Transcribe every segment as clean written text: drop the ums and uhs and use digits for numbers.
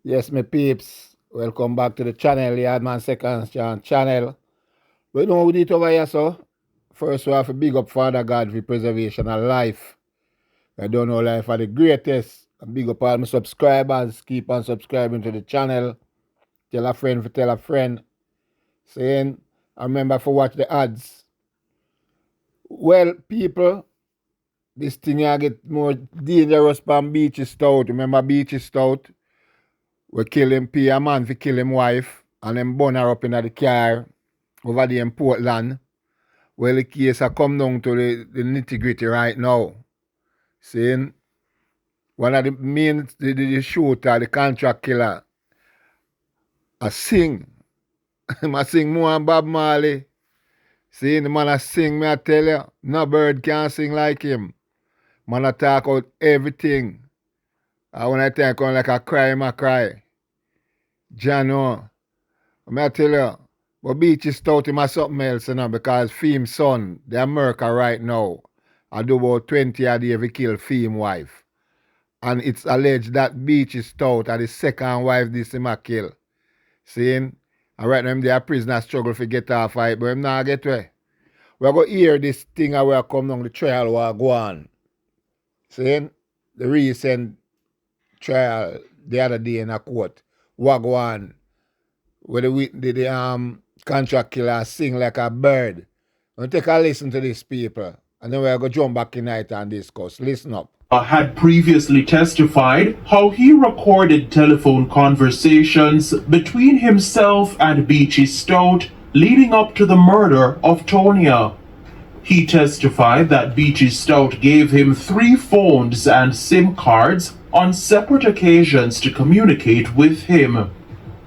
Yes, my peeps. Welcome back to the channel, Yardman Seconds channel. But you know what we did over here, so? First, we have to big up Father God for preservation of life. I don't know life are the greatest. And big up all my subscribers. Keep on subscribing to the channel. Tell a friend for tell a friend. Saying, I remember for watch the ads. Well, people, this thing here get more dangerous than Beachy Stout. Remember Beachy Stout? We kill him, pay a man for kill him wife, and then burn her up in the car over there in Portland. Well, the case has come down to the nitty gritty right now. Saying one of the main the shooter, the contract killer, I sing. I sing more than Bob Marley. Saying the man I sing, me I tell you, no bird can sing like him. Man I talk out everything. And when I think on like a cry, I cry. Jano. I tell you, but Beachy Stout him something else, because Fim son, the America right now, I do about 20 a day we kill Fim wife. And it's alleged that Beachy Stout are the second wife this him a kill. Seeing? And right now they are prisoner struggle to get off fight, but him not get away. We're going to hear this thing and we're come down the trial will go on. Seeing? The recent trial the other day in a court. What go on? Where the contract killer sing like a bird. We'll take a listen to these people. And then we're going to jump back in night and discuss. Listen up. Had previously testified how he recorded telephone conversations between himself and Beachy Stout leading up to the murder of Tonya. He testified that Beachy Stout gave him 3 phones and SIM cards on separate occasions to communicate with him.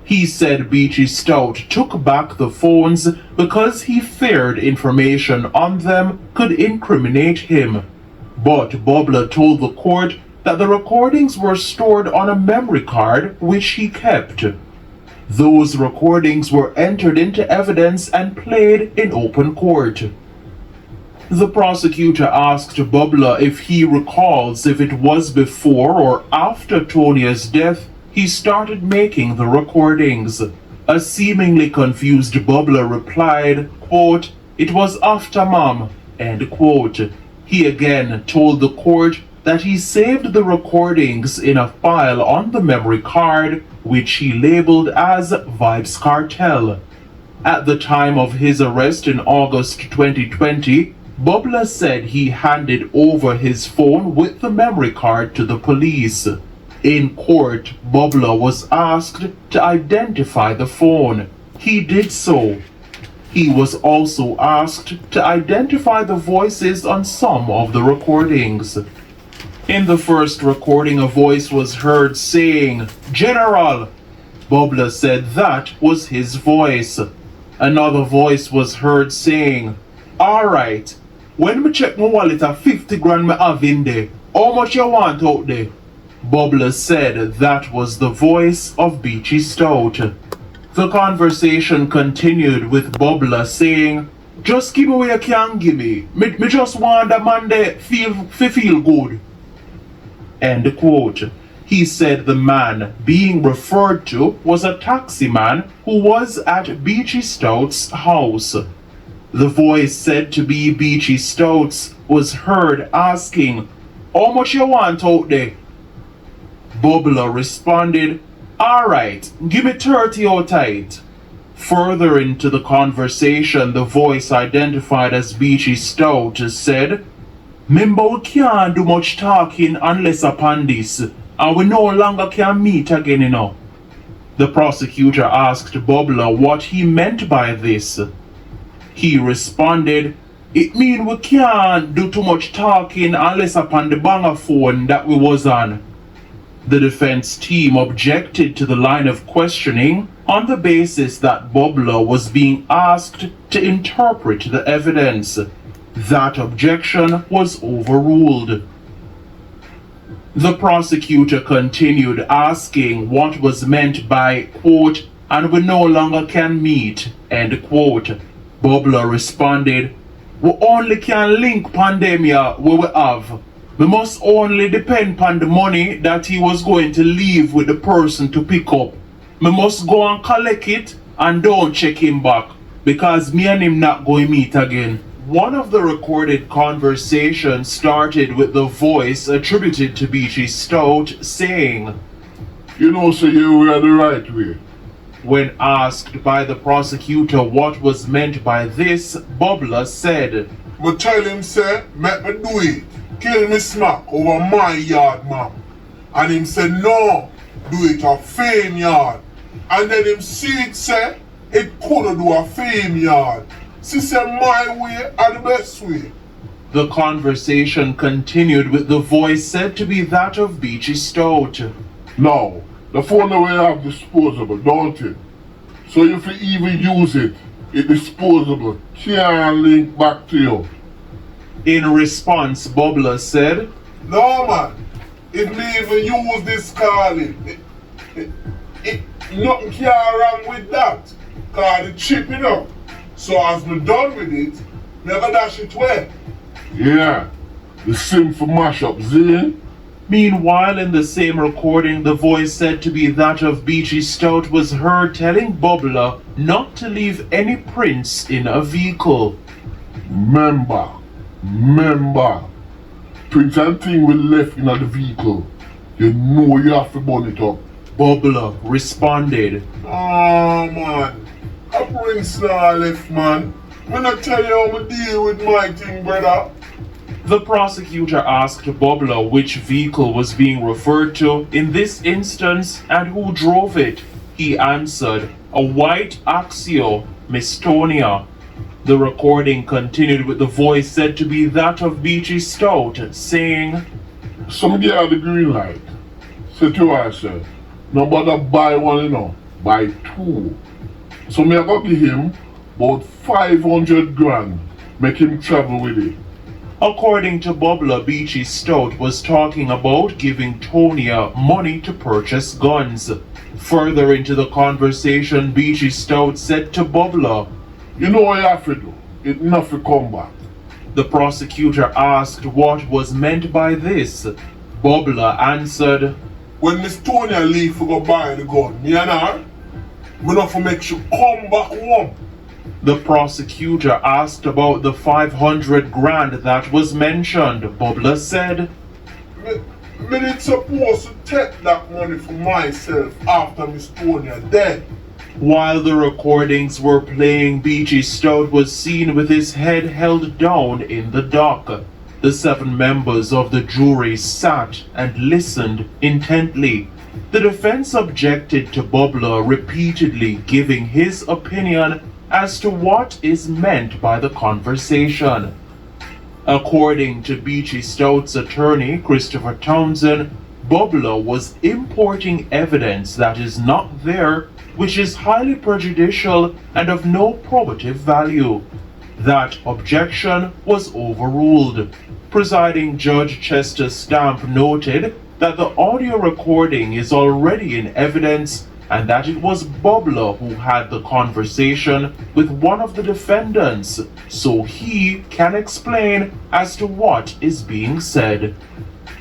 He said Beachy Stout took back the phones because he feared information on them could incriminate him. But Bobla told the court that the recordings were stored on a memory card which he kept. Those recordings were entered into evidence and played in open court. The prosecutor asked Bobla if he recalls if it was before or after Tonia's death he started making the recordings. A seemingly confused Bobla replied, quote, "It was after, mom," end quote. He again told the court that he saved the recordings in a file on the memory card, which he labeled as Vibes Cartel. At the time of his arrest in August 2020, Bobla said he handed over his phone with the memory card to the police. In court, Bobla was asked to identify the phone. He did so. He was also asked to identify the voices on some of the recordings. In the first recording, a voice was heard saying, "General." Bobla said that was his voice. Another voice was heard saying, "Alright, when me check my wallet at 50 grand me have in there, how much you want out there?" Bobla said that was the voice of Beachy Stout. The conversation continued with Bobla saying, "Just give me what you can give me. Me just want a man there feel good." End quote. He said the man being referred to was a taxi man who was at Beachy Stout's house. The voice said to be Beachy Stout's was heard asking, "How much you want out there?" Bobla responded, "Alright, give me 30 out tight." Further into the conversation, the voice identified as Beachy Stout said, "Member, we can't do much talking unless upon this, and we no longer can meet again, you know." The prosecutor asked Bobla what he meant by this. He responded, "It mean we can't do too much talking unless upon the banger phone that we was on." The defense team objected to the line of questioning on the basis that Bobla was being asked to interpret the evidence. That objection was overruled. The prosecutor continued asking what was meant by, quote, "and we no longer can meet," end quote. Bobla responded, "We only can link pandemia where we have. We must only depend upon the money that he was going to leave with the person to pick up. Me must go and collect it and don't check him back, because me and him not going meet again. One of the recorded conversations started with the voice attributed to Beachy Stout saying, You know, so you were the right way. When asked by the prosecutor what was meant by this, Bubbler said, But tell him, say, make me do it. Kill me smack over my yard, man. And him say, no, do it a fame yard. And then him see it, say, it coulda do a fame yard. See, say, my way are the best way. The conversation continued with the voice said to be that of Beachy Stout. Now, the phone that we have disposable, don't it? So if you even use it, it disposable. Can't link back to you. In response, Bubbler said, No, man. If me even use this calling, nothing can wrong with that. Cause it's cheap enough. So as me done with it, me gonna dash it away. Yeah. The sim for mashup, Zane. Meanwhile, in the same recording, the voice said to be that of Beachy Stout was heard telling Bubbler not to leave any prints in a vehicle. Remember, prints and thing we left in the vehicle. You know you have to burn it up. Bubbler responded, Oh man, a prince now left, man. When I tell you how I deal with my thing, brother. The prosecutor asked Bubbler which vehicle was being referred to in this instance and who drove it. He answered, a white Axio, Mistonia. The recording continued with the voice said to be that of Beachy Stout, saying, Some get out the green light. Say to her, I said, no bother buy one, you know, buy two. So me I go give him about 500 grand, make him travel with it. According to Bubbler, Beachy Stout was talking about giving Tonia money to purchase guns. Further into the conversation, Beachy Stout said to Bubbler, You know what you have to do? It not to come back. The prosecutor asked what was meant by this. Bubbler answered, When Miss Tonya leave to go buy the gun, me and her, we not to make sure come back home. The prosecutor asked about the 500 grand that was mentioned. Bubbler said, Me did supposed to take that money for myself after Miss Tonya dead. While the recordings were playing, Beachy Stout was seen with his head held down in the dock. The 7 members of the jury sat and listened intently. The defense objected to Bubbler repeatedly giving his opinion as to what is meant by the conversation. According to Beachy Stout's attorney, Christopher Townsend, Bubbler was importing evidence that is not there, which is highly prejudicial and of no probative value. That objection was overruled. Presiding Judge Chester Stamp noted that the audio recording is already in evidence and that it was Bubbler who had the conversation with one of the defendants, so he can explain as to what is being said.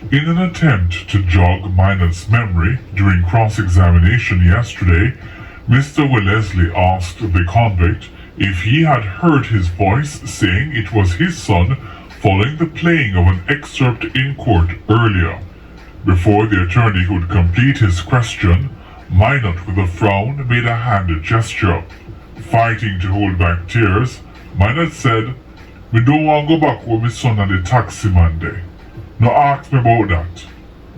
In an attempt to jog Minot's memory during cross-examination yesterday, Mr. Wellesley asked the convict if he had heard his voice saying it was his son following the playing of an excerpt in court earlier. Before the attorney could complete his question, Minot, with a frown, made a hand gesture. Fighting to hold back tears, Minot said, "Me don't want to go back with my son and the taxi man day. No ask me about that.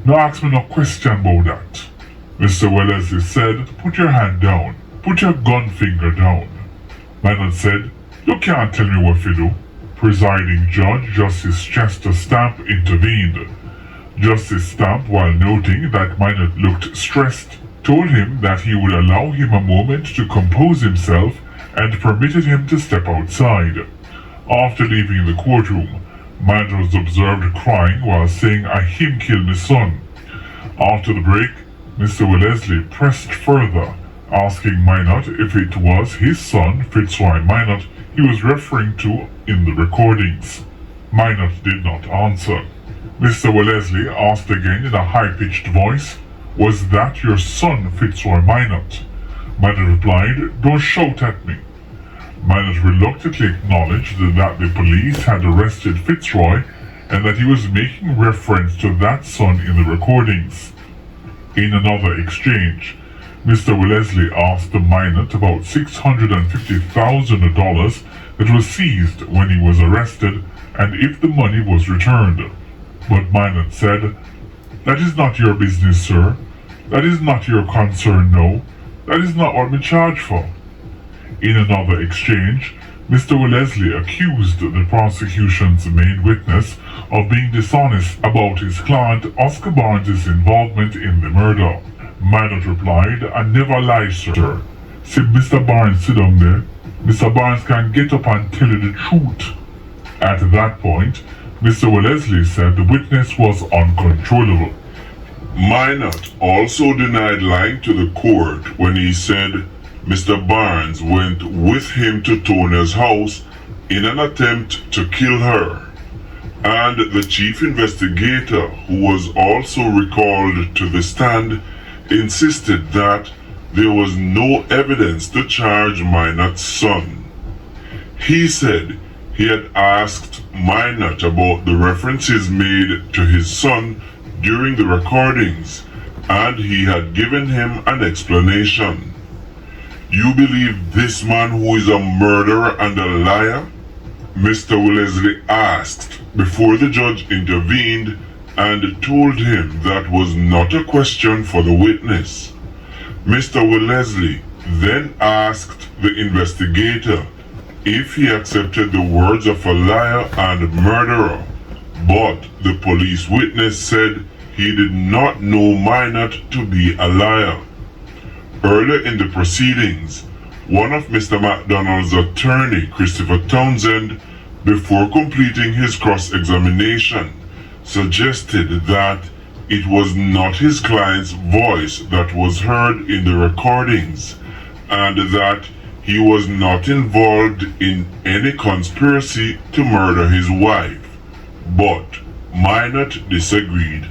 No ask me no question about that." Mr. Wellesley said, "Put your hand down. Put your gun finger down." Minot said, "You can't tell me what to do." Presiding Judge Justice Chester Stamp intervened. Justice Stamp, while noting that Minot looked stressed, told him that he would allow him a moment to compose himself and permitted him to step outside. After leaving the courtroom, Minot was observed crying while saying, "I him kill my son." After the break, Mr. Wellesley pressed further, asking Minot if it was his son, Fitzroy Minot, he was referring to in the recordings. Minot did not answer. Mr. Wellesley asked again in a high-pitched voice, "Was that your son, Fitzroy Minot?" Minot replied, "Don't shout at me." Minot reluctantly acknowledged that the police had arrested Fitzroy and that he was making reference to that son in the recordings. In another exchange, Mr. Wellesley asked Minot about $650,000 that was seized when he was arrested and if the money was returned. But Minot said, "That is not your business, sir. That is not your concern, no. That is not what me charged for." In another exchange, Mr. Wellesley accused the prosecution's main witness of being dishonest about his client Oscar Barnes' involvement in the murder. Minot replied, "I never lie, sir. See Mr. Barnes sit down there. Mr. Barnes can get up and tell you the truth." At that point, Mr. Wellesley said the witness was uncontrollable. Minot also denied lying to the court when he said Mr. Barnes went with him to Tonia's house in an attempt to kill her, and the chief investigator, who was also recalled to the stand, insisted that there was no evidence to charge Minot's son. He said he had asked Minot about the references made to his son during the recordings, and he had given him an explanation. "You believe this man who is a murderer and a liar?" Mr. Wellesley asked before the judge intervened and told him that was not a question for the witness. Mr. Wellesley then asked the investigator if he accepted the words of a liar and murderer, but the police witness said he did not know Minot to be a liar. Earlier in the proceedings, one of Mr. MacDonald's attorney, Christopher Townsend, before completing his cross-examination, suggested that it was not his client's voice that was heard in the recordings, and that he was not involved in any conspiracy to murder his wife. But Minot disagreed.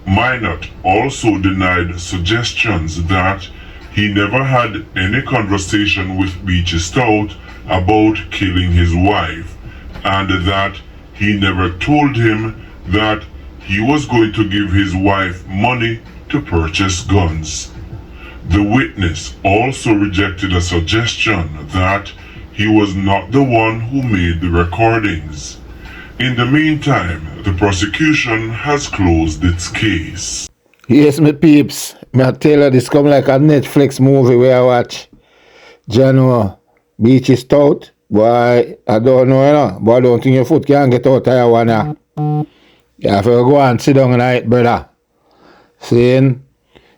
Minot also denied suggestions that he never had any conversation with Beachy Stout about killing his wife, and that he never told him that he was going to give his wife money to purchase guns. The witness also rejected a suggestion that he was not the one who made the recordings. In the meantime, the prosecution has closed its case. Yes, my peeps. Me I tell you, this come like a Netflix movie where I watch. Jano, Beachy Stout. Boy, I don't know, you know. But I don't think your foot can get out of your one. You have to go and sit down tonight, brother. Seeing?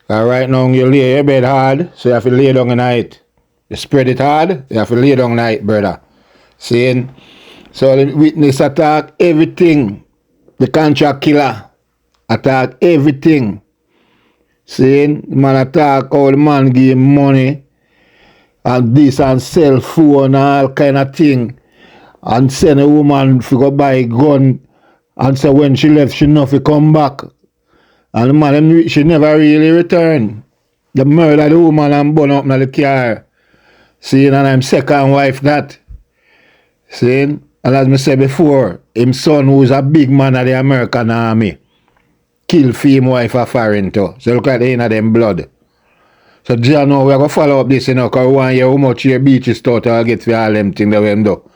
Right now you lay your bed hard, so you have to lay down tonight. You spread it hard, you have to lay down tonight, brother. Seeing? So the witness attack everything. The contract killer attack everything. Seeing? The man attack how the man give him money and this and cell phone and all kind of thing. And send a woman to go buy a gun and say when she left she know to come back. And the man, she never really returned. The murder the woman and burn up in the car. Seeing? And I'm second wife that. Seeing? And as I said before, his son who's a big man of the American army, kill him wife a foreign too. So look at the end of them blood. So John, now we're going to follow up this, you know, because we want to hear how much your Beachy Stout will get for all them things that we do.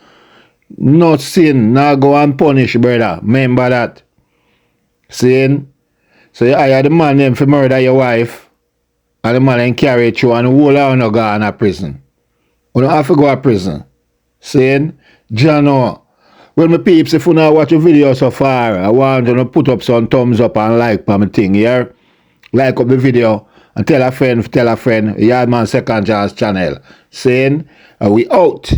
No sin, now go and punish, brother. Remember that. Seeing? So you hire the man them for murder your wife, and the man then carry it through and whole on no go in prison. You don't have to go to prison. Seeing? Jano, well, my peeps, if you not watch the video so far, I want you to put up some thumbs up and like for my thing here. Like up the video and tell a friend, Yardman Second Chance channel. Saying, we out.